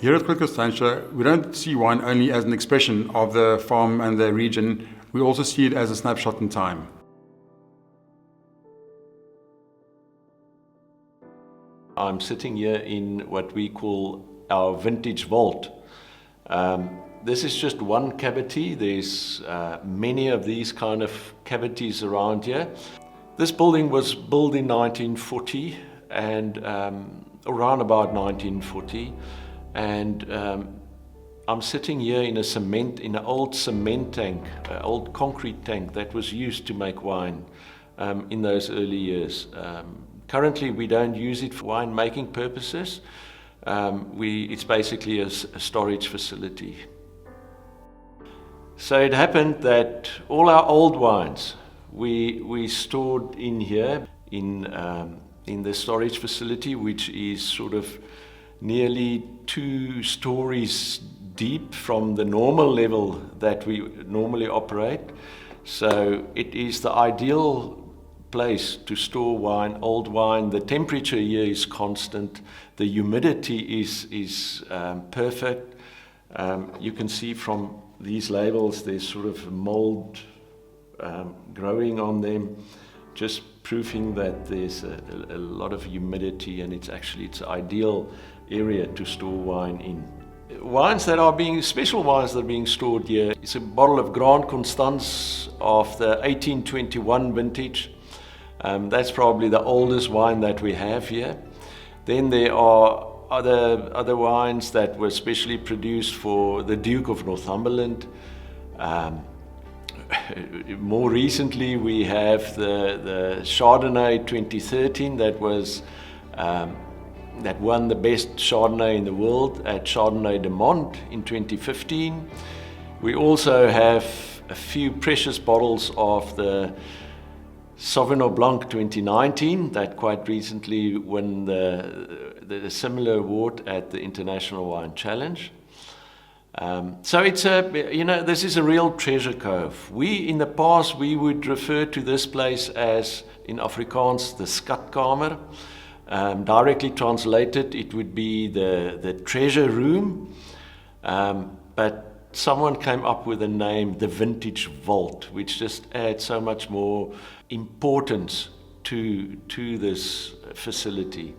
Here at Groot Constantia, we don't see wine only as an expression of the farm and the region, we also see it as a snapshot in time. I'm sitting here in what we call our vintage vault. This is just one cavity. There's many of these kind of cavities around here. This building was built in 1940 and around about 1940. And I'm sitting here in an old cement tank, an old concrete tank that was used to make wine in those early years. Currently, we don't use it for wine-making purposes. It's basically a storage facility. So it happened that all our old wines we stored in here in the storage facility, which is sort of nearly 2 stories deep from the normal level that we normally operate. So it is the ideal place to store wine, old wine. The temperature here is constant. The humidity is perfect. You can see from these labels there's sort of mold growing on them, just proving that there's a lot of humidity, and it's an ideal area to store wine in. Special wines that are being stored here. It's a bottle of Groot Constantia of the 1821 vintage. That's probably the oldest wine that we have here. Then there are other wines that were specially produced for the Duke of Northumberland. More recently, we have the Chardonnay 2013 that won the best Chardonnay in the world at Chardonnay de Monde in 2015. We also have a few precious bottles of the Sauvignon Blanc 2019 that quite recently won the similar award at the International Wine Challenge. So this is a real treasure cove. In the past, we would refer to this place as, in Afrikaans, the skatkamer. Directly translated, it would be the treasure room. But someone came up with the name, the Vintage Vault, which just adds so much more importance to this facility.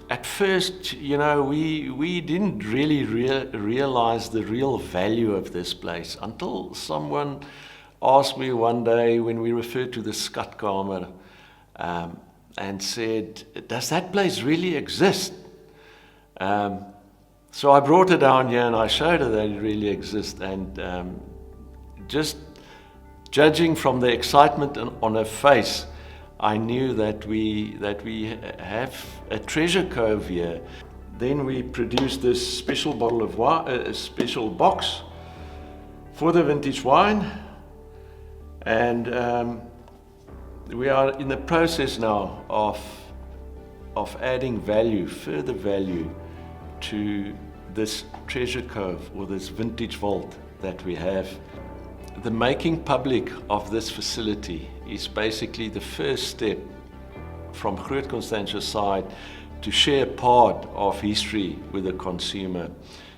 At first, we didn't really realize the real value of this place until someone asked me one day when we referred to the skatkamer and said, "Does that place really exist?" So I brought her down here and I showed her that it really exists, and just judging from the excitement on her face, I knew that we have a treasure cove here. Then we produced this special bottle of wine, a special box for the vintage wine, and we are in the process now of adding further value to this treasure cove, or this vintage vault that we have. The making public of this facility is basically the first step from Groot Constantia's side to share part of history with the consumer.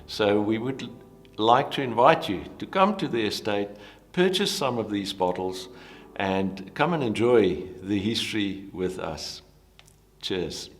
So we would like to invite you to come to the estate, purchase some of these bottles, and come and enjoy the history with us. Cheers.